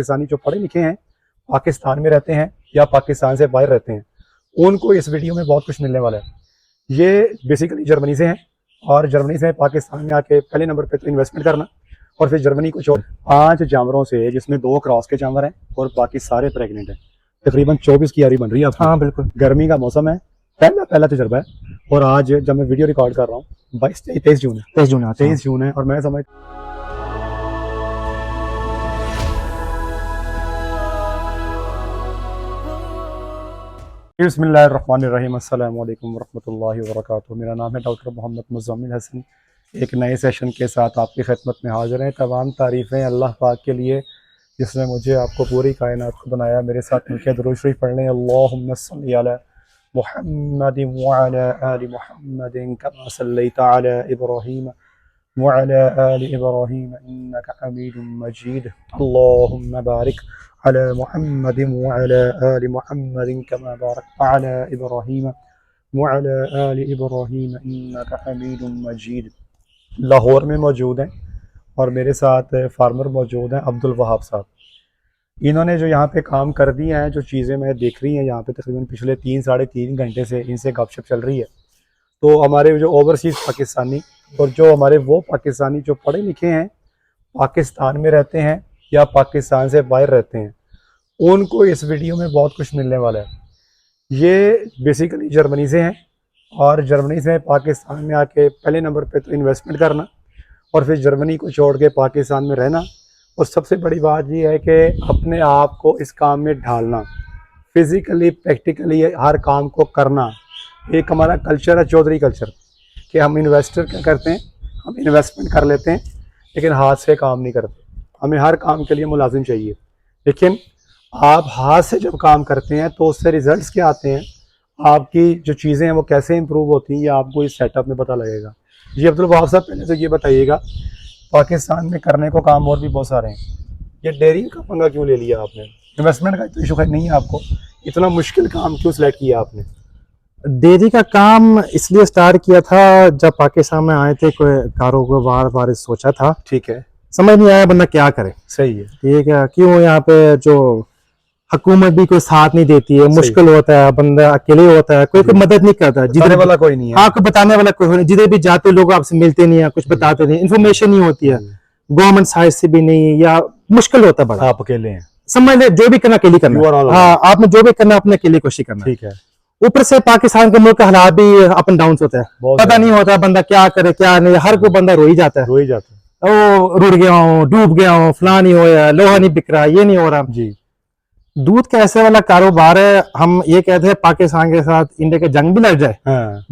पाकिस्तानी जो पढ़े लिखे हैं, पाकिस्तान में रहते हैं या पाकिस्तान से बाहर रहते हैं, उनको इस वीडियो में बहुत कुछ मिलने वाला है। ये बेसिकली जर्मनी से हैं और जर्मनी से पाकिस्तान में आके पहले नंबर पे तो इन्वेस्टमेंट करना और फिर जर्मनी को छोड़ 5 जानवरों से, जिसमें 2 क्रॉस के जानवर हैं और बाकी सारे प्रेग्नेंट हैं। तकरीबन 24 की यारी बन रही है। हाँ बिल्कुल, गर्मी का मौसम है, पहला तजुर्बा है। और आज जब मैं वीडियो रिकॉर्ड कर रहा हूँ 23 जून है, 23 जून है और मैं समझ बिस्मिल्लाहिर्रहमानिर्रहीम, अस्सलाम वालेकुम वरहमतुल्लाहि वबरकातुहू। मेरा नाम है डॉक्टर मोहम्मद मुज़म्मिल हसन। एक नए सेशन के साथ आपकी खिदमत में हाजिर हैं। तमाम तारीफ़ें अल्लाह पाक के लिए जिसने मुझे आपको पूरी कायनात को बनाया। मेरे साथ मिलकर दुरूद शरीफ पढ़ लें। अल्लाहुम्मा सल्ली अला मुहम्मदिन व अला आलि मुहम्मदिन कमा सल्लैता अला इब्राहीम व अला आलि इब्राहीम इन्नका हमीदुम मजीद। अल्लाहुम्मा बारिक अला मुहम्मदिन व अला आलि मुहम्मदिन कमा बारकता अला इब्राहीम व अला आलि इब्राहीम इन्नका हमीदुम मजीद। लाहौर में मौजूद हैं और मेरे साथ फार्मर मौजूद हैं, अब्दुल वहाब साहब। इन्होंने जो यहाँ पे काम कर दिए हैं, जो चीज़ें मैं देख रही हैं यहाँ पे तकरीबन पिछले 3-3.5 घंटे से इनसे गपशप चल रही है। तो हमारे जो ओवरसीज़ पाकिस्तानी और जो हमारे वो पाकिस्तानी जो पढ़े लिखे हैं, पाकिस्तान में रहते हैं या पाकिस्तान से बाहर रहते हैं, उनको इस वीडियो में बहुत कुछ मिलने वाला है। ये बेसिकली जर्मनी से हैं और जर्मनी से पाकिस्तान में आके पहले नंबर पे तो इन्वेस्टमेंट करना और फिर जर्मनी को छोड़ के पाकिस्तान में रहना। और सबसे बड़ी बात ये है कि अपने आप को इस काम में ढालना, फिज़िकली प्रैक्टिकली हर काम को करना। एक हमारा कल्चर है, चौधरी कल्चर, कि हम इन्वेस्टर क्या करते हैं, हम इन्वेस्टमेंट कर लेते हैं लेकिन हाथ से काम नहीं करते। हमें हर काम के लिए मुलाजिम चाहिए, लेकिन आप हाथ से जब काम करते हैं तो उससे रिज़ल्ट्स क्या आते हैं, आपकी जो चीज़ें हैं वो कैसे इंप्रूव होती हैं, ये आपको इस सेटअप में पता लगेगा। जी अब्दुल वहाब साहब, पहले तो ये बताइएगा, पाकिस्तान में करने को काम और भी बहुत सारे हैं, ये डेयरी का पंगा क्यों ले लिया आपने? इन्वेस्टमेंट का तो इशू नहीं है आपको, इतना मुश्किल काम क्यों सिलेक्ट किया आपने? डेयरी का काम इसलिए स्टार्ट किया था, जब पाकिस्तान में आए थे कोई कारोबार बारे सोचा था। ठीक है, समझ नहीं आया बंदा क्या करे। सही है, ठीक है, क्यों यहाँ पे जो हुकूमत भी कोई साथ नहीं देती है, मुश्किल होता है, बंदा अकेले होता है, कोई मदद नहीं करता, जितने वाला कोई नहीं है, आपको बताने वाला कोई नहीं, जिधर भी जाते लोग आपसे मिलते नहीं है, कुछ बताते नहीं, इन्फॉर्मेशन नहीं होती है गवर्नमेंट साइड से भी नहीं, या मुश्किल होता है बड़ा। आप अकेले हैं, समझ ले, जो भी करना अकेले करना। हाँ, आपने जो भी करना अपने अकेले कोशिश करना। ठीक है। ऊपर से पाकिस्तान के मुल्क का हालात भी अप एंड डाउन होता है, पता नहीं होता बंदा क्या करे क्या नहीं, हर कोई बंदा रो ही जाता है, ओ रुड़ गया हूँ, डूब गया हूँ, फलां नहीं होया, लोहा नहीं बिक रहा, ये नहीं हो रहा जी। दूध का ऐसे वाला कारोबार है, हम ये कहते हैं पाकिस्तान के साथ इंडिया के जंग भी लग जाए,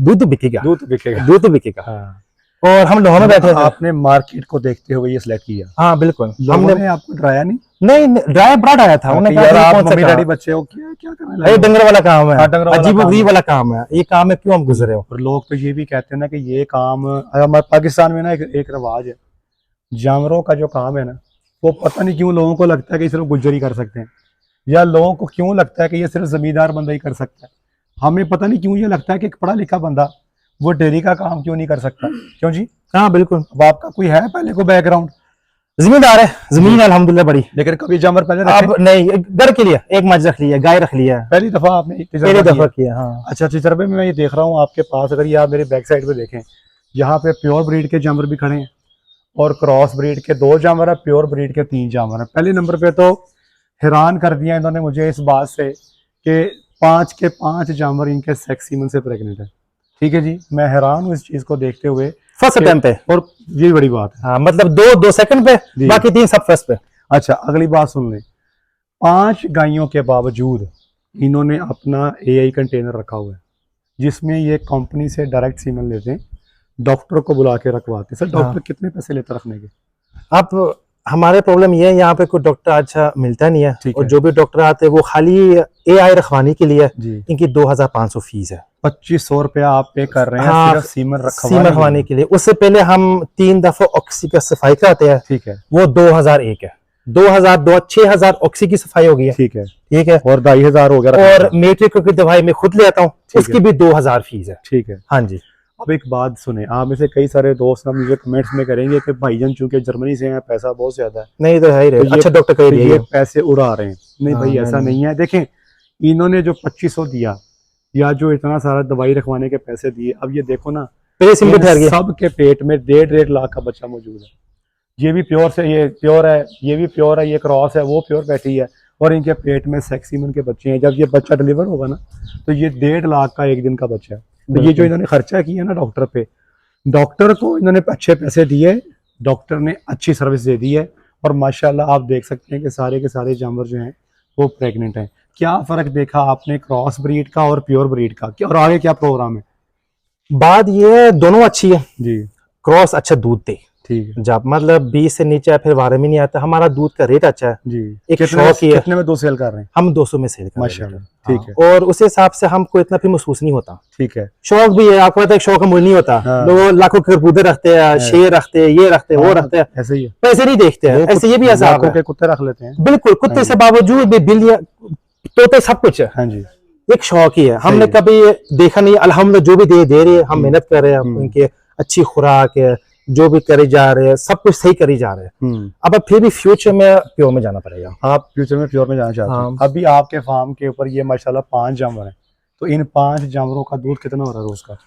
दूध तो बिकेगा, दूध तो बिकेगा। और हम लाहौर में बैठे थे। आपने मार्केट को देखते हुए ये सिलेक्ट किया? हाँ बिल्कुल। हमने आपको डराया नहीं? नहीं, ड्राई ब्राड आया था, उन्होंने कहा आप मम्मी डैडी बच्चे हो, क्या करने लगे? डंगर वाला काम है, अजीब वाला काम है, ये काम है, क्यों हम गुजरे हो। और लोग तो ये भी कहते हैं ना कि ये काम हमारे पाकिस्तान में ना एक रिवाज है, जानवरों का जो काम है ना, वो पता नहीं क्यों लोगों को लगता है कि सिर्फ गुज्जर ही कर सकते हैं, या लोगों को क्यों लगता है कि ये सिर्फ जमींदार बंदा ही कर सकता है। हमें पता नहीं क्यों ये लगता है कि एक पढ़ा लिखा बंदा वो डेयरी का काम क्यों नहीं कर सकता। क्यों जी? हाँ बिल्कुल। अब आपका कोई है पहले को बैकग्राउंड? जमींदार है, जमीन अल्हम्दुलिल्लाह बड़ी, लेकिन कभी जानवर पहले अब नहीं, घर के लिए एक मज रख लिया, गाय रख लिया, पहली दफा आपने पहली दफा किया। हाँ। अच्छा, तजर्बे में मैं ये देख रहा हूँ आपके पास, अगर ये आप मेरे बैक साइड पे देखें, यहाँ पे प्योर ब्रीड के जानवर भी खड़े हैं और क्रॉस ब्रीड के 2 जानवर है, प्योर ब्रीड के 3 जानवर है। पहले नंबर पे तो हैरान कर दिया इन्होंने मुझे इस बात से कि 5 के 5 जानवर इनके सेक्स सीमन से प्रेग्नेंट है। ठीक है जी, मैं हैरान हूँ इस चीज को देखते हुए, फर्स्ट अटेम्प्ट पे, और ये बड़ी बात है। हाँ, मतलब 2 सेकंड पे, बाकी 3 सब फर्स्ट पे। अच्छा, अगली बात सुन लें, 5 गायों के बावजूद इन्होंने अपना AI कंटेनर रखा हुआ है, जिसमें ये कंपनी से डायरेक्ट सीमन लेते हैं, डॉक्टर को बुला के रखवाते हैं। सर डॉक्टर कितने पैसे लेते रखने के? अब हमारे प्रॉब्लम ये है, यहाँ पे कोई डॉक्टर अच्छा मिलता नहीं है, और जो भी डॉक्टर आते हैं वो खाली AI रखवाने के लिए इनकी 2500 फीस है। 2500 रुपया आप पे कर रहे हैं? हाँ, सिर्फ सीमन रखवाने के लिए। उससे पहले हम 3 दफा ऑक्सी का सफाई कराते हैं। ठीक है, वो 2001 है, 2002 6000 ऑक्सी की सफाई हो गई है। ठीक है, ठीक है, और 2500 हो गया। और मेट्रिक की दवाई मैं खुद ले आता हूँ, उसकी भी 2000 फीस है। ठीक है, हाँ जी। अब एक बात सुने, आप में से कई सारे दोस्त ना मुझे कमेंट्स में करेंगे कि भाईजान चूंकि जर्मनी से हैं पैसा बहुत ज्यादा है, नहीं तो है ही तो अच्छा डॉक्टर कर ये पैसे उड़ा रहे हैं। नहीं हाँ, भाई ऐसा नहीं है। देखें इन्होंने जो 2500 दिया या जो इतना सारा दवाई रखवाने के पैसे दिए, अब ये देखो ना सबके पेट में 1.5 लाख का बच्चा मौजूद है। ये भी प्योर से, ये प्योर है, ये भी प्योर है, ये क्रॉस है, वो प्योर बैठी है, और इनके पेट में सेक्सीमन के बच्चे हैं। जब ये बच्चा डिलीवर होगा ना तो ये 1.5 लाख का एक दिन का बच्चा है। तो ये जो इन्होंने खर्चा किया ना डॉक्टर पे, डॉक्टर को इन्होंने अच्छे पैसे दिए, डॉक्टर ने अच्छी सर्विस दे दी है, और माशाल्लाह आप देख सकते हैं कि सारे के सारे जानवर जो हैं वो प्रेग्नेंट हैं। क्या फ़र्क देखा आपने क्रॉस ब्रीड का और प्योर ब्रीड का? क्या और आगे क्या प्रोग्राम है? बात ये दोनों अच्छी है जी, क्रॉस अच्छा दूध दे, ठीक है जब मतलब 20 से नीचे फिर 12 में नहीं आता, हमारा दूध का रेट अच्छा है जी। एक शौक ही है। कितने में 2 सेल कर रहे हैं? हम 200 में सेल कर रहे हैं माशाल्लाह, ठीक है। और उस हिसाब से हमको इतना फिर महसूस नहीं होता। ठीक है, शौक भी है, आपको पता है शौक का मूल्य नहीं होता। हाँ। लोग लाखों के कबूतर रखते हैं, शेर रखते हैं, ये रखते हैं, वो रखते हैं, ऐसे ही है। पैसे नहीं देखते हैं। ऐसे ये भी लाखों के कुत्ते रख लेते हैं। बिल्कुल, कुत्ते से बावजूद भी बिल्लियां, तोते, सब कुछ है। हाँ जी, एक शौक ही है। हमने कभी देखा नहीं, अल्हम्दुलिल्लाह जो भी दे रहे हैं, हम मेहनत कर रहे हैं, उनके अच्छी खुराक है, जो भी करे जा रहे हैं, सब कुछ सही करी जा रहे हैं। अब फिर भी फ्यूचर में प्योर में जाना पड़ेगा। आप फ्यूचर में प्योर में जाना चाहते हैं? अभी आपके फार्म के ऊपर ये माशाल्लाह 5 जानवर हैं, तो इन 5 जानवरों का दूध कितना हो रहा है रोज का?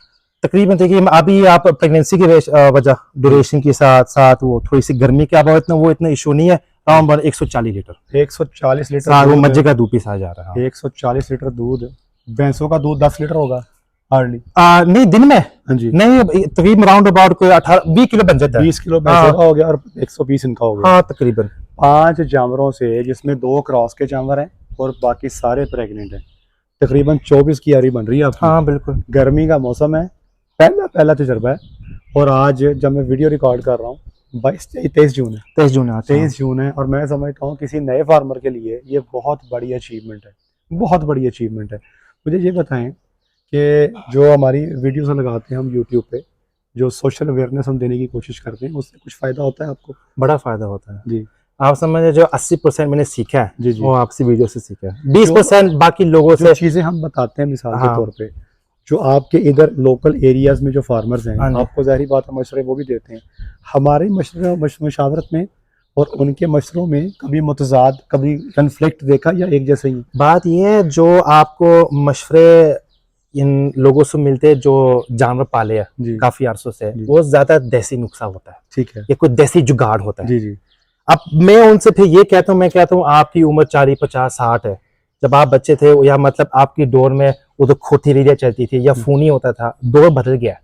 तकरीबन देखिए, अभी आप प्रेगनेंसी की वजह ड्यूरेशन के साथ साथ वो थोड़ी सी गर्मी के अभाव वो इतना इशू नहीं है। 140 लीटर 140 लीटर वो मज्जे का दूध पिसाया जा रहा है। 140 लीटर दूध। भैंसों का दूध 10 लीटर होगा हार्डली? नहीं, दिन में हाँ जी, नहीं, तकरीबन राउंड अबाउट कोई 18-20 किलो बन जाता है। 20 किलो भैंसों का हो गया और 120 इनका हो गया। हाँ तकरीबन 5 जानवरों से, जिसमें 2 क्रॉस के जानवर हैं और बाकी सारे प्रेग्नेंट हैं, तकरीबन 24 की यारी बन रही है आपकी। हाँ बिल्कुल, गर्मी का मौसम है, पहला तजर्बा है। और आज जब मैं वीडियो रिकॉर्ड कर रहा हूँ 23 जून है। 23 जून है, और मैं समझता हूँ किसी नए फार्मर के लिए ये बहुत बड़ी अचीवमेंट है, बहुत बड़ी अचीवमेंट है। मुझे ये बताएं कि जो हमारी वीडियोस लगाते हैं हम यूट्यूब पे, जो सोशल अवेयरनेस हम देने की कोशिश करते हैं, उससे कुछ फ़ायदा होता है आपको? बड़ा फायदा होता है जी। आप समझे, जो 80% मैंने सीखा है जी जी, वो आपसी वीडियो से सीखा है। 20% बाकी लोगों से चीज़ें हम बताते हैं मिसाल के तौर पे, जो आपके इधर लोकल एरियाज में जो फार्मर्स हैं, आपको ज़ाहिर बात है मशवरे वो भी देते हैं। हमारे मशावरत में और उनके मशवरों में कभी मुतजाद, कभी कन्फ्लिक्ट देखा या एक जैसे ही? बात ये है, जो आपको मशवरे इन लोगों से मिलते हैं जो जानवर पाले हैं काफी अरसों से, वो ज्यादा देसी नुस्खा होता है। ठीक है, ये कोई देसी जुगाड़ होता है। जी जी। अब मैं उनसे फिर ये कहता हूँ, मैं कहता हूँ आपकी उम्र 40, 50, 60 है, जब आप बच्चे थे, या मतलब आपकी दौर में वो तो खोटी रीढ़ियां चलती थी या फूनी होता था, दौर बदल गया,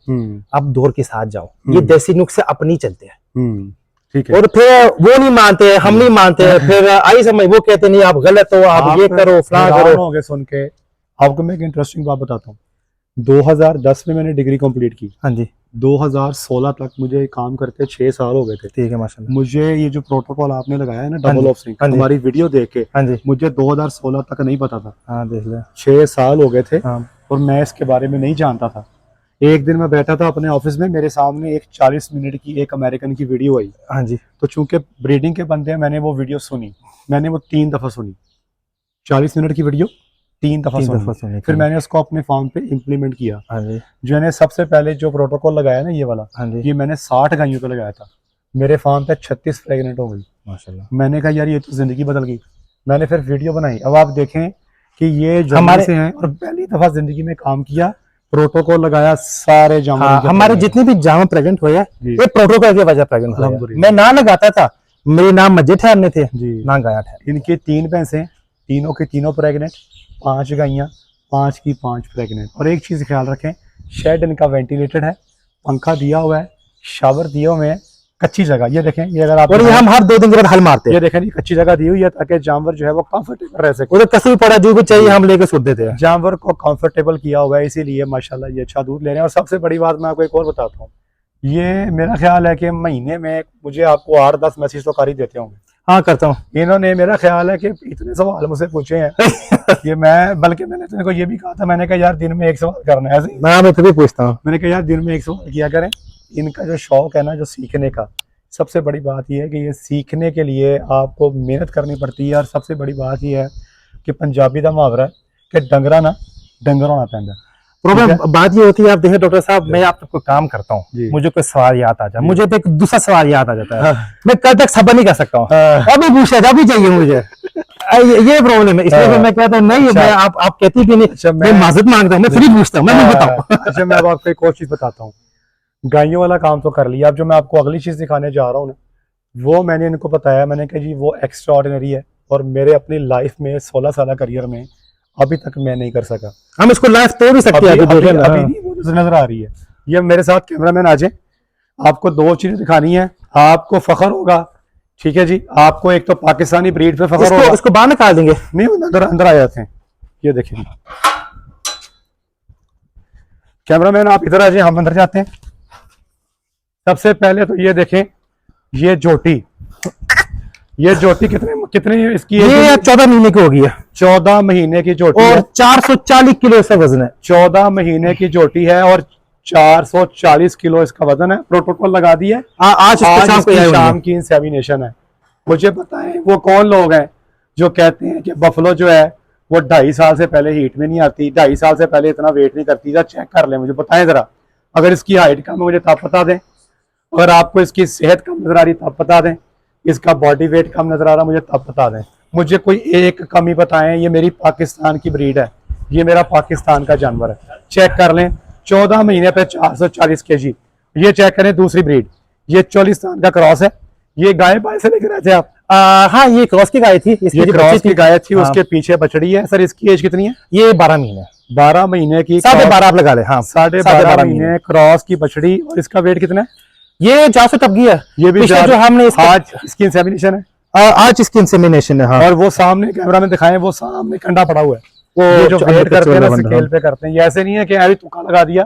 अब दौर के साथ जाओ। ये देसी नुस्खे अपनी चलते हैं। ठीक है। और फिर वो नहीं मानते, हम नहीं मानते, फिर आई समझ, वो कहते नहीं आप गलत हो, आप ये करो, फलां करो। हो गए सुन के। आपको मैं एक इंटरेस्टिंग बात बताता हूँ। 2010 में मैंने डिग्री कंप्लीट की। हाँ जी। 2016 तक मुझे काम करते 6 साल हो गए थे। ठीक है माशाल्लाह। मुझे ये जो प्रोटोकॉल आपने लगाया है ना, डबल ऑफ सिंक, हमारी वीडियो देख के, हाँ जी, मुझे 2016 तक नहीं पता था। हाँ देख ले, 6 साल हो गए थे। हाँ। और मैं इसके बारे में नहीं जानता था। एक दिन मैं बैठा था अपने ऑफिस में, मेरे सामने एक 40 मिनट की एक अमेरिकन की वीडियो आई। हाँ जी। तो चूंकि ब्रीडिंग के बंदे हैं, मैंने वो वीडियो सुनी। मैंने वो 3 दफा सुनी। 40 मिनट की वीडियो 3 दफा सुनी। फिर मैंने उसको अपने फार्म पे इम्प्लीमेंट किया। हाँ जी। जो मैंने सबसे पहले जो प्रोटोकॉल लगाया ना, ये वाला, हाँ जी, ये मैंने 60 गायों पे लगाया था। मेरे फार्म पे 36 प्रेग्नेंट हो गई माशाल्लाह। मैंने कहा यार ये तो जिंदगी बदल गई। मैंने फिर वीडियो बनाई। अब आप देखें कि ये हमारे से हैं और पहली दफा जिंदगी में काम किया, प्रोटोकॉल लगाया, सारे जानवर, हमारे जितने भी जानवर प्रेग्नेंट हुए हैं, ये प्रोटोकॉल की वजह प्रेग्नेंट हुए। मैं ना लगाता था, मेरे नाम मजे ठहरने थे जी, ना गाया ठहर। इनके 3 भैंसे, तीनों के तीनों प्रेग्नेंट, 5 गाइयाँ, 5 की 5 प्रेग्नेंट। और एक चीज ख्याल रखें, शेड इनका वेंटिलेटेड है, पंखा दिया हुआ है, शावर दिए हुए हैं, कच्ची जगह। ये देखें, ये अगर आप, और ये हम हर 2 दिन के बाद हल मारते हैं। ये देखें, कच्ची जगह दी हुई है ताकि जानवर जो है वो कंफर्टेबल रह सके। कसी पड़ा जो भी चाहिए हम लेके सुट देते हैं। जानवर को कंफर्टेबल किया हुआ है, इसीलिए माशाल्लाह ये अच्छा दूध ले रहे हैं। और सबसे बड़ी बात मैं आपको एक और बताता हूँ, ये मेरा ख्याल है कि महीने में मुझे आपको 8-10 मैसेज तो कर ही देते होंगे। हाँ करता हूँ। इन्होंने, मेरा ख्याल है कि इतने सवाल मुझसे पूछे हैं कि मैं, बल्कि मैंने तुमको ये भी कहा था, मैंने कहा यार दिन में 1 सवाल करना है। मैं तो भी पूछता हूँ, मैंने कहा यार दिन में 1 सवाल किया करें। इनका जो शौक है ना, जो सीखने का, सबसे बड़ी बात यह है कि ये सीखने के लिए आपको मेहनत करनी पड़ती है। और सबसे बड़ी बात यह है कि पंजाबी का मुहावरा है कि डंगरा ना डंगर होना पैंदा। प्रॉब्लम बात ये होती है, आप देखिए डॉक्टर साहब, मैं आपको काम करता हूँ, मुझे कोई सवाल याद आ जाए, मुझे तो एक दूसरा सवाल याद आ जाता है, मैं कल तक सबर नहीं कर सकता हूँ, अभी पूछे अभी चाहिए मुझे, ये प्रॉब्लम है। इसलिए मैं कहता हूँ नहीं, मैं आप कहती भी नहीं, मैं माजरत मांगता हूँ, मैं फ्री पूछता हूँ, मैं नहीं बताऊँ। अच्छा, मैं अब आपको एक और चीज बताता हूँ। गायों वाला काम तो कर लिया, अब जो मैं आपको अगली चीज दिखाने जा रहा हूँ ना, वो मैंने इनको बताया, मैंने कहा जी वो एक्स्ट्रा ऑर्डिनरी है और मेरे अपनी लाइफ में 16 साल करियर में अभी तक मैं नहीं कर सका। हम इसको लाइफ तो भी सकते हैं, अभी नहीं वो नजर आ रही है। ये मेरे साथ कैमरामैन आ जाए, आपको दो चीजें दिखानी है, आपको फख्र होगा, ठीक है जी। आपको एक तो पाकिस्तानी ब्रीड पे फख्र होगा। इसको बाहर निकाल देंगे, नहीं अंदर आ जाते हैं। ये देखेंगे कैमरामैन, आप इधर आ जाए, हम अंदर जाते हैं। सबसे पहले तो ये देखें, ये जोटी कितने इसकी, ये 14 महीने की होगी है, 14 महीने की जोटी और है। 440 किलो इसका वजन है। 14 महीने की जोटी है और 440 किलो इसका वजन है। प्रोटोकॉल लगा दिया है, आज शाम की इंसेमिनेशन है। मुझे बताएं वो कौन लोग हैं जो कहते हैं कि बफलो जो है वो 2.5 साल से पहले हीट में नहीं आती, 2.5 साल से पहले इतना वेट नहीं करती। जरा चेक कर लें, मुझे बताएं जरा। अगर इसकी हाइट कम है मुझे तब बता दें, अगर आपको इसकी सेहत कम नजर आ रही तब बता दें, इसका बॉडी वेट कम नजर आ रहा मुझे तब बता दें। मुझे कोई एक कमी बताएं। ये मेरी पाकिस्तान की ब्रीड है, ये मेरा पाकिस्तान का जानवर है। चेक कर लें, 14 महीने पे 440 kg। ये चेक करें दूसरी ब्रीड, ये चोलिस्तान का क्रॉस है। ये गाय बाय से लेकर आए थे आप? हाँ, ये क्रॉस की गाय थी, ये क्रॉस की गाय थी। उसके पीछे बछड़ी है। सर इसकी एज कितनी है? ये 12 महीने 12 महीने की, 12.5 आप लगा ले। हाँ, 12.5 महीने क्रॉस की बछड़ी। और इसका वेट कितना है? ये 400 तब की है। ये भी जो हमने आज इसकी इंसेमिनेशन है, आज इसकी इंसेमिनेशन है। हाँ। और वो सामने कैमरा में दिखाएं, वो सामने कंडा पड़ा हुआ है। वो जो वेट करते हैं ना, स्केल पे करते हैं। ये ऐसे नहीं है कि अभी तुक्का लगा दिया।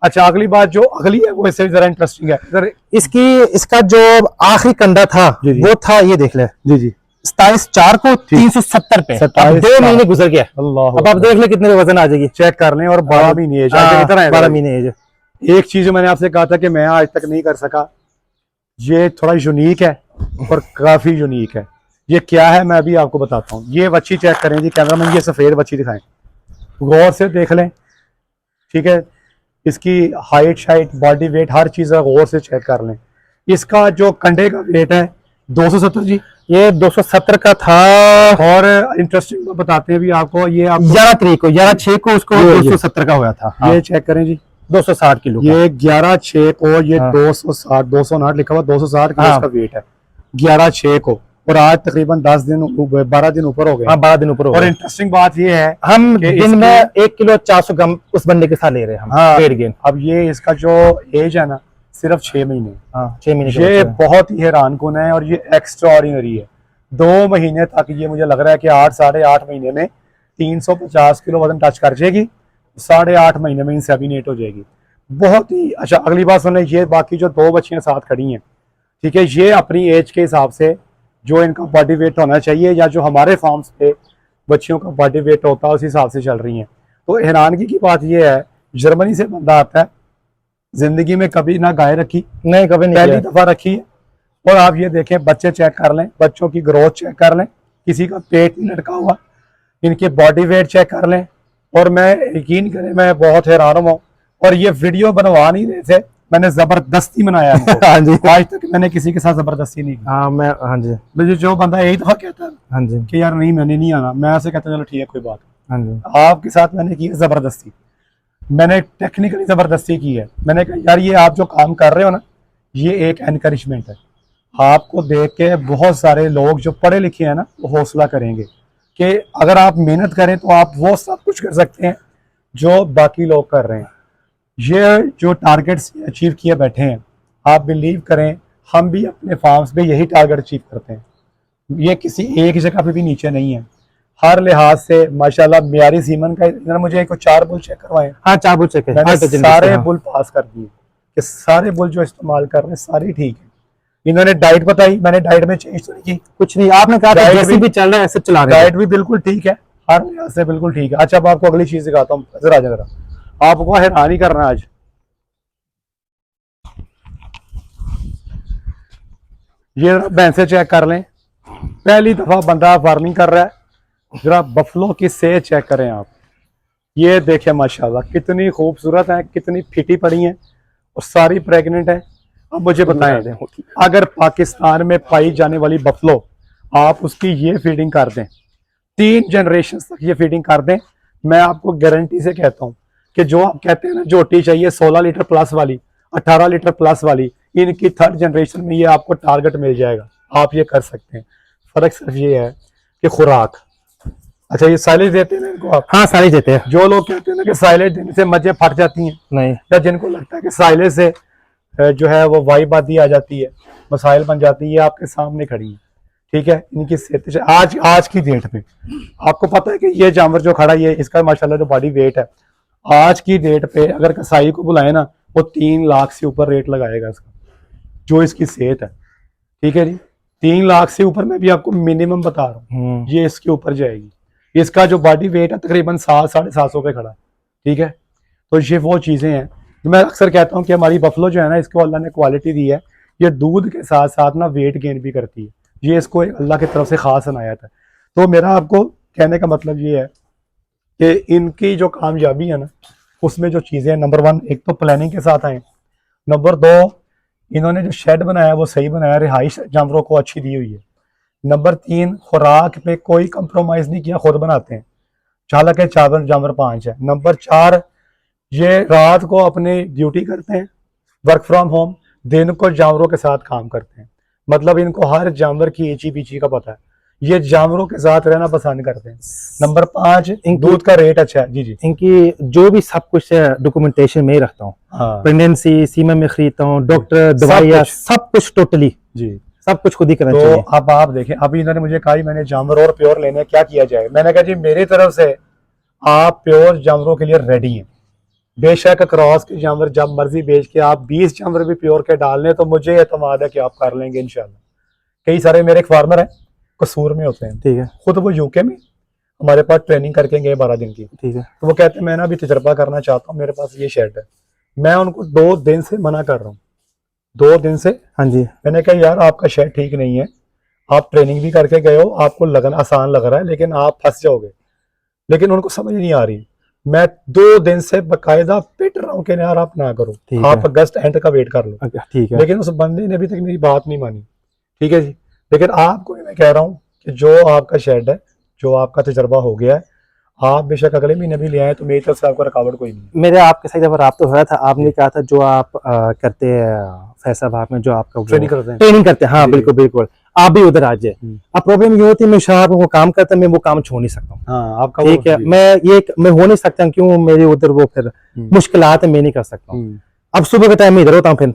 अच्छा, अगली बात जो अगली है वो इससे जरा इंटरेस्टिंग है। इधर इसका जो आखिरी कंडा था वो था, ये देख ले जी 27/4 को 370 पे। 2 महीने गुजर गया। अब आप देख ले कितने वजन आ जाएगी। चेक कर लें। और 12 महीने एज, 12 महीने एज। एक चीज मैंने आपसे कहा था कि मैं आज तक नहीं कर सका, ये थोड़ा यूनिक है और काफी यूनिक है। ये क्या है मैं अभी आपको बताता हूँ। ये बच्ची चेक करें जी कैमरामैन, ये सफेद बच्ची दिखाएं, गौर से देख लें, ठीक है। इसकी हाइट शाइट बॉडी वेट हर चीज गौर से चेक कर लें। इसका जो कंडे का वेट है 270 जी, ये 270 का था। और इंटरेस्टिंग बताते हैं भी आपको, ये आप 11 तारीख को 11/6 को उसको 270 का हुआ था। ये चेक करें जी, 260 किलो। ये 11/6 को ये 260 259 लिखा हुआ, 260 किलो इसका वेट है 11/6 को। और आज तकरीबन 10 दिन 12 दिन ऊपर हो गए। 12 दिन ऊपर हो गए। और इंटरेस्टिंग बात ये है, हम दिन में 1 किलो 400 ग्राम उस बंदे के साथ ले रहे हैं हम। Weight gain. अब ये इसका जो एज है ना, सिर्फ 6 महीने। 6 महीने। ये बहुत ही हैरान कुन है और ये एक्स्ट्रा ऑर्डिनरी है। 2 महीने तक ये मुझे लग रहा है कि 8-8.5 महीने में 350 किलो वजन टच कर जाएगी। 8.5 महीने में इंसेमिनेट हो जाएगी। बहुत ही अच्छा। अगली बात सुनने, ये बाकी जो 2 बच्चियां साथ खड़ी हैं, ठीक है, ये अपनी एज के हिसाब से जो इनका बॉडी वेट होना चाहिए या जो हमारे फार्म्स पे बच्चियों का बॉडी वेट होता है उस हिसाब से चल रही हैं। तो हैरानगी की बात यह है, जर्मनी से बंदा आता है, जिंदगी में कभी ना गाय रखी, नहीं कभी नहीं, पहली दफा रखी है। और आप ये देखें, बच्चे चेक कर लें, बच्चों की ग्रोथ चेक कर लें, किसी का पेट नहीं लटका हुआ, इनके बॉडी वेट चेक कर लें। और मैं यकीन करें, मैं बहुत हैरान हूँ। और ये वीडियो बनवा नहीं रहे थे, मैंने जबरदस्ती बनाया इनको। हाँ जी। आज तक मैंने किसी के साथ जबरदस्ती नहीं की। हाँ जी। मुझे जो बंदा एक दफा कहता है हाँ जी कि यार नहीं मैंने नहीं आना, मैं ऐसे कहता चलो ठीक है कोई बात। हाँ जी। आपके साथ मैंने की है जबरदस्ती, मैंने टेक्निकली जबरदस्ती की है। मैंने कहा यार ये आप जो काम कर रहे हो ना, ये एक एनकरेजमेंट है। आपको देख के बहुत सारे लोग जो पढ़े लिखे हैं ना, वो हौसला करेंगे कि अगर आप मेहनत करें तो आप वो सब कुछ कर सकते हैं जो बाकी लोग कर रहे हैं। ये जो टारगेट्स अचीव किए बैठे हैं, आप बिलीव करें, हम भी अपने फार्म्स पे यही टारगेट अचीव करते हैं। ये किसी एक जगह पे भी नीचे नहीं है, हर लिहाज से माशाल्लाह। मियारी सीमन का इन्होंने मुझे एक 4 बुल चेक करवाए। हाँ 4 बुल चेक मैंने सारे बुल पास कर दिए कि सारे बुल जो इस्तेमाल कर रहे हैं सारी ठीक है। इन्होंने डाइट बताई, मैंने डाइट में चेंज तो नहीं की, कुछ नहीं। आपने कहा जैसे भी चल रहा है ऐसे चला रहे हैं। डाइट भी बिल्कुल ठीक है, हर लिहाज से बिल्कुल ठीक है। अच्छा, अब आपको अगली चीज दिखाता हूँ, जरा जरा आपको हैरान ही करना आज। ये भैंसे चेक कर लें, पहली दफा बंदा फार्मिंग कर रहा है। जरा बफलो की सेहत चेक करें आप। ये देखें माशाल्लाह कितनी खूबसूरत है, कितनी फिटी पड़ी हैं और सारी प्रेग्नेंट है। अब मुझे बताएं, अगर पाकिस्तान में पाई जाने वाली बफलो आप उसकी ये फीडिंग कर दें, 3 जनरेशन तक ये फीडिंग कर दें, मैं आपको गारंटी से कहता हूँ कि जो आप कहते हैं ना झोटी चाहिए 16 लीटर प्लस वाली, 18 लीटर प्लस वाली, इनकी 3rd जनरेशन में ये आपको टारगेट मिल जाएगा। आप ये कर सकते हैं। फर्क सिर्फ ये है कि खुराक। अच्छा, ये साइलेज देते हैं ना इनको आप? हाँ साइलेज देते हैं। जो लोग कहते हैं ना कि साइलेज देने से मजें फट जाती हैं, नहीं, या जिनको लगता है कि साइलेज से जो है वो वाईबादी आ जाती है, मसाइल बन जाती है, ये आपके सामने खड़ी है। ठीक है, इनकी सेहत आज की डेट पे आपको पता है कि ये जानवर जो खड़ा है इसका माशाल्लाह जो बॉडी वेट है, आज की डेट पे अगर कसाई को बुलाए ना वो 3 लाख से ऊपर रेट लगाएगा इसका, जो इसकी सेहत है। ठीक है जी, 3 लाख से ऊपर मैं भी आपको मिनिमम बता रहा हूँ, ये इसके ऊपर जाएगी। इसका जो बॉडी वेट है तकरीबन 700-750 पे खड़ा है। ठीक है, तो ये वो चीजें हैं जो मैं अक्सर कहता हूँ कि हमारी बफलो जो है ना, इसको अल्लाह ने क्वालिटी दी है, ये दूध के साथ साथ ना वेट गेन भी करती है। ये इसको अल्लाह की तरफ से खास अनायत है। तो मेरा आपको कहने का मतलब ये है कि इनकी जो कामयाबी है ना, उसमें जो चीज़ें, नंबर 1 एक तो प्लानिंग के साथ आए, नंबर 2 इन्होंने जो शेड बनाया वो सही बनाया, रिहाइश जानवरों को अच्छी दी हुई है, नंबर 3 खुराक पे कोई कंप्रोमाइज़ नहीं किया, खुद बनाते हैं, चालक है चावल जानवर 5 है। नंबर 4 ये रात को अपनी ड्यूटी करते हैं, वर्क फ्रॉम होम, दिन को जानवरों के साथ काम करते हैं। मतलब इनको हर जानवर की एची पीची का पता है, ये जानवरों के साथ रहना पसंद करते हैं। नंबर 5 दूध का रेट अच्छा है। जी जी, इनकी जो भी सब कुछ डॉक्यूमेंटेशन में ही रखता हूँ। हाँ, प्रेगनेंसी सीमेन में खरीदता हूँ, डॉक्टर दवाइयाँ सब कुछ टोटली जी सब कुछ खुद ही करना तो चाहिए। अब आप देखें, अभी इन्होंने मुझे कहा मैंने जानवर और प्योर लेने, क्या किया जाए? मैंने कहा जी मेरी तरफ से आप प्योर जानवरों के लिए रेडी हैं। बेशक क्रॉस के जानवर जब मर्जी बेच के आप 20 जानवर भी प्योर के डाल लें तो मुझे एतमाद है कि आप कर लेंगे इंशाल्लाह। कई सारे मेरे एक फार्मर हैं, कसूर में होते हैं, ठीक है, खुद वो यूके में हमारे पास ट्रेनिंग करके गए 12 दिन की। ठीक है, तो वो कहते हैं मैं ना अभी तजर्बा करना चाहता हूँ, मेरे पास ये शेड है। मैं उनको 2 दिन से मना कर रहा हूँ, 2 दिन से। हाँ जी, मैंने कहा यार आपका शेड ठीक नहीं है, आप ट्रेनिंग भी करके गए हो, आपको लगना आसान लग रहा है लेकिन आप फंस जाओगे। लेकिन उनको समझ नहीं आ रही। मैं 2 दिन से बकायदा पिट रहा हूँ कि यार आप ना करो, आप अगस्त एंड का वेट कर लो। ठीक है, लेकिन उस बंदे ने अभी तक मेरी बात नहीं मानी। ठीक है जी, लेकिन आपको मैं कह रहा हूँ कि जो आपका शेड है, जो आपका तजर्बा हो गया है, आप बेशक अगले महीने भी ले आए तो मेरी तरफ से आपको रुकावट कोई नहीं। मेरे आपके साथ जब राब्ता हुआ था, आपने कहा था जो आप करते हैं फैसलाबाद में, जो आपका ट्रेनिंग करते हैं। हाँ बिल्कुल बिल्कुल, आप भी उधर आ जाए। अब प्रॉब्लम ये होती है, मैं शहर में वो काम करता मैं वो काम छोड़ नहीं सकता हूँ। हाँ, आपका ठीक है, मैं हो नहीं सकता, क्यों मेरे उधर वो फिर मुश्किलात मैं नहीं कर सकता हूँ। अब सुबह के टाइम में इधर होता हूँ, फिर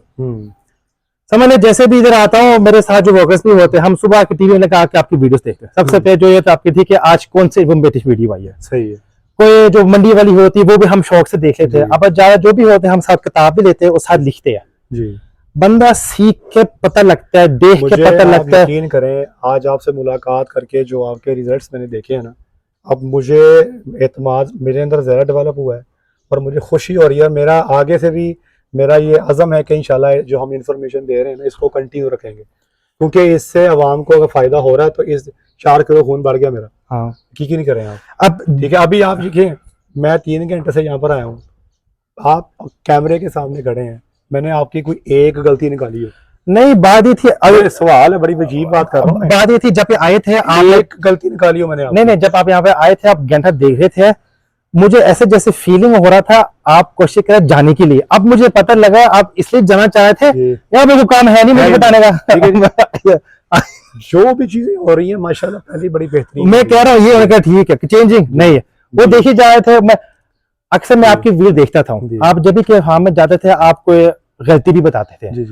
समझ ले जैसे भी इधर आता हूँ, मेरे साथ जो वर्कर्स भी होते हैं, हम सुबह के टीवी में कहा कि आपकी वीडियोस देखते हैं। सबसे पहले जो ये तो आपकी थी कि आज कौन सी बेटिश वीडियो आई है। सही है। कोई जो मंडी वाली होती है वो भी हम शौक से देख लेते हैं। अब ज्यादा जो भी होते हैं हम साथ किताब भी लेते हैं और साथ लिखते हैं जी। बंदा सीख के पता लगता है, देख के पता लगता है। यकीन करें, आज आपसे मुलाकात करके जो आपके रिजल्ट्स मैंने देखे हैं ना, अब मुझे एतमाद मेरे अंदर ज़्यादा डेवलप हुआ है और मुझे खुशी हो रही है। मेरा आगे से भी मेरा ये अज़म है कि इंशाल्लाह जो हम इंफॉर्मेशन दे रहे हैं ना इसको कंटिन्यू रखेंगे, क्योंकि इससे आवाम को अगर फ़ायदा हो रहा है तो इस 4 किलो खून बढ़ गया मेरा। हाँ, की नहीं करें आप। अब ठीक है, अभी आप देखिए मैं 3 घंटे से यहाँ पर आया हूँ, आप कैमरे के सामने खड़े हैं, मैंने आपकी कोई एक गलती निकाली हो? नहीं, बात ये थी, अरे सवाल है, बड़ी अजीब बात कर रहा हूँ। बात ये थी जब ये आए थे आप, एक गलती निकाली हो मैंने? नहीं, जब आप यहाँ पे आए थे, आप घंटा देख रहे थे, मुझे ऐसे जैसे फीलिंग हो रहा था आप कोशिश करें जाने के लिए। अब मुझे पता लगा आप इसलिए जाना चाह रहे थे, या मेरे को काम है नहीं मुझे बताने का। जो भी चीजें हो रही है माशाल्लाह पहले बड़ी बेहतरीन। मैं कह रहा हूँ ये उनका ठीक है, चेंजिंग नहीं है, वो देखी जा रहे थे। मैं अक्सर आपकी वीडियो देखता था, आप जब भी हाँ में जाते थे आपको गलती भी बताते थे।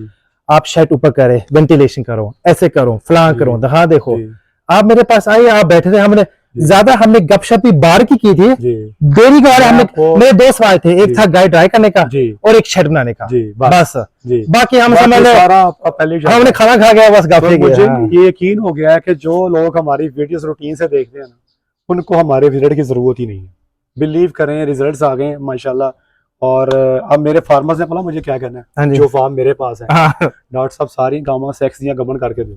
आप शेड ऊपर करे, वेंटिलेशन करो, ऐसे करो, फलां करो, हाँ देखो। आप मेरे पास आए, आप बैठे थे, हमने गपशप भी बाहर की थी। देरी के बारे हमने, मेरे 2 सवाल थे, एक था गाय ड्राई करने का और एक शेड बनाने का, बस। बाकी हम हमने खाना खा गया, बस गप। मुझे ये यकीन हो गया है कि जो लोग हमारी वीडियोस रूटीन से देखते हैं ना, उनको हमारे विजिट की जरूरत ही नहीं है। बिलीव करें, रिजल्ट्स आ गए माशाल्लाह। और अब मेरे फार्मर्स ने बोला मुझे क्या कहना है, जो फार्म मेरे पास है, डॉक्टर साहब सारी गावां सेक्स दियां गबन करके दो।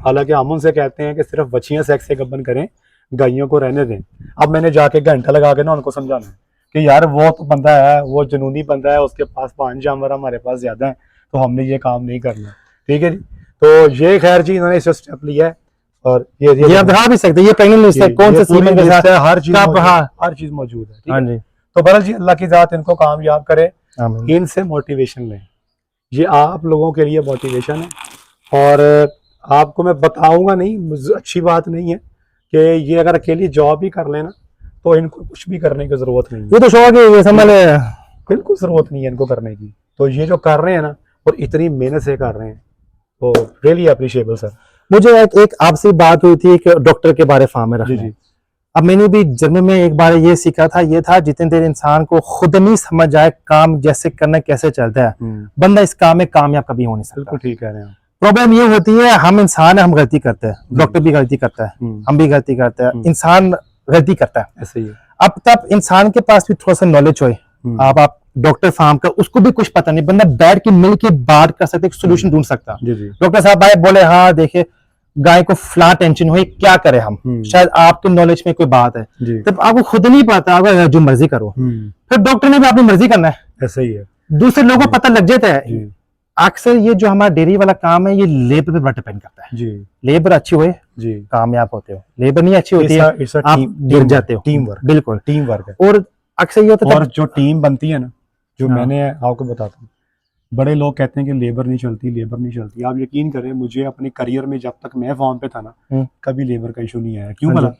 हालांकि हम उनसे कहते हैं कि सिर्फ बच्चियां सेक्स से गबन करें, गायों को रहने दें। अब मैंने जाके घंटा लगा के ना उनको समझाना है। कि यार वो तो बंदा है, वो जुनूनी बंदा है, उसके पास 5 जानवर, हमारे पास ज्यादा है, तो हमने ये काम नहीं करना। ठीक है जी। तो ये खैर जी इन्होंने इस स्टेप लिया है, और ये आप दिखा भी सकते हैं, ये प्रेग्नेंट लिस्ट है, कौन से सीमेंट के साथ हर चीज कब, हाँ हर चीज मौजूद है। ठीक हाँ है जी। तो बहरहाल जी अल्लाह की जात इनको कामयाब करे, आमीन। इनसे मोटिवेशन लें, ये आप लोगों के लिए मोटिवेशन है। और आपको मैं बताऊंगा नहीं, अच्छी बात नहीं है कि ये अगर अकेली जॉब ही कर लेना तो इनको कुछ भी करने की जरूरत नहीं है। ये तो शौक है, ये समझ ले, बिल्कुल जरूरत नहीं है इनको करने की। तो ये जो कर रहे हैं ना, और इतनी मेहनत से कर रहे हैं, तो रियली अप्रिशिएबल सर। मुझे एक आपसे बात हुई थी एक डॉक्टर के बारे फार्म में रखने। जी जी। अब मैंने भी जन्म में एक बार ये सीखा था, ये था जितनी देर इंसान को खुद नहीं समझ आए काम जैसे करना कैसे चलता है, बंदा इस काम में कामयाब कभी हो नहीं सकता। बिल्कुल ठीक कह रहे हैं। प्रॉब्लम ये होती है, हम इंसान है, हम गलती करते हैं, डॉक्टर भी गलती करता है, हम भी गलती करते हैं, इंसान गलती करता है, ऐसे ही है। अब तब इंसान के पास भी थोड़ा सा नॉलेज हो, आप डॉक्टर फार्म का, उसको भी कुछ पता नहीं, बंदा बैठ के मिल के बात कर सकते, सोल्यूशन ढूंढ सकता। डॉक्टर साहब आए बोले हाँ देखिए गाय को फ्ला टेंशन हुई, क्या करें हम, शायद आपके नॉलेज में कोई बात है, तब आपको खुद नहीं पता, आप जो मर्जी करो, फिर डॉक्टर ने भी अपनी मर्जी करना है। ऐसा ही है, दूसरे लोगों को पता लग जाता है। अक्सर ये जो हमारा डेयरी वाला काम है, ये लेबर पे बड़ा डिपेंड करता है जी। लेबर अच्छी हुए जी कामयाब होते हो, लेबर नहीं अच्छी होती है आप गिर जाते हो। टीम वर्क, बिल्कुल टीम वर्क है। और अक्सर ये होता है, और जो टीम बनती है ना, जो मैंने आपको बताता हूँ, बड़े लोग कहते हैं कि लेबर नहीं चलती, लेबर नहीं चलती। आप यकीन करें, मुझे अपने करियर में जब तक मैं फार्म पे था ना, कभी लेबर का इशू नहीं आया। क्यों भला?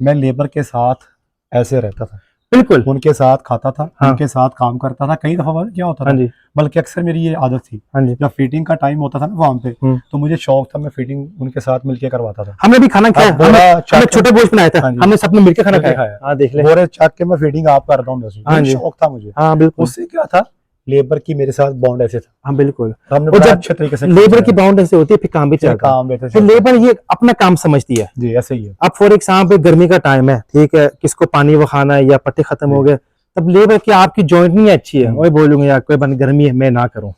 मैं लेबर के साथ ऐसे रहता था, बिल्कुल उनके साथ खाता था, उनके साथ काम करता था। कई दफा क्या होता था, बल्कि अक्सर मेरी ये आदत थी, जब फीडिंग का टाइम होता था ना फार्म पे, तो मुझे शौक था, मैं फीडिंग उनके साथ मिलकर करवाता था। हमने भी खाना खाया, हमने छोटे बोझ बनाया था, हमने सबने मिलकर खाना खाया। देख ले, बोरे चक के मैं फीडिंग आप करता हूँ, शौक था मुझे। हाँ बिल्कुल। उससे क्या था, लेबर की मेरे साथ बॉन्ड ऐसे था। हाँ बिल्कुल। हमने जब अच्छे तरीके से लेबर की बॉन्ड ऐसे होती है, फिर काम भी चलता है। फिर लेबर ये अपना काम समझती है जी, ऐसे ही है। अब फॉर एग्जाम्पल गर्मी का टाइम है, ठीक है, किसको पानी वो खाना है या पत्ते खत्म हो गए, तब लेबर की आपकी जॉइंट नहीं अच्छी है, वही बोलूंगा यार कोई बंद गर्मी है मैं ना करूं,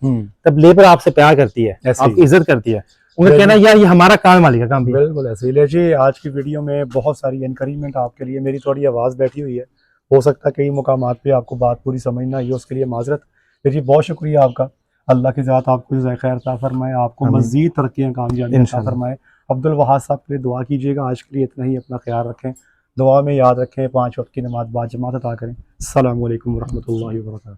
तब लेबर आपसे प्यार करती है, आपकी इज्जत करती है, उन्हें कहना यार ये हमारा काम, मालिक का काम भी। बिल्कुल ऐसे ही। जी आज की वीडियो में बहुत सारी एनकरेजमेंट आपके लिए, मेरी थोड़ी आवाज़ बैठी हुई है, हो सकता है कई मुकामात पे आपको बात पूरी समझ ना आई हो, उसके लिए माजरत। जी बहुत शुक्रिया आपका, अल्लाह की ज़ात आपको जज़ाए खैर अता फरमाए, आपको मज़ीद तरक्कियाँ कामयाबी अता फरमाए। अब्दुल वहाब साहब के लिए दुआ कीजिएगा। आज के लिए इतना ही, अपना ख्याल रखें, दुआ में याद रखें, 5 वक्त की नमाज़ बाद जमात अता करें। अस्सलामु अलैकुम व रहमतुल्लाहि व बरकातुहू।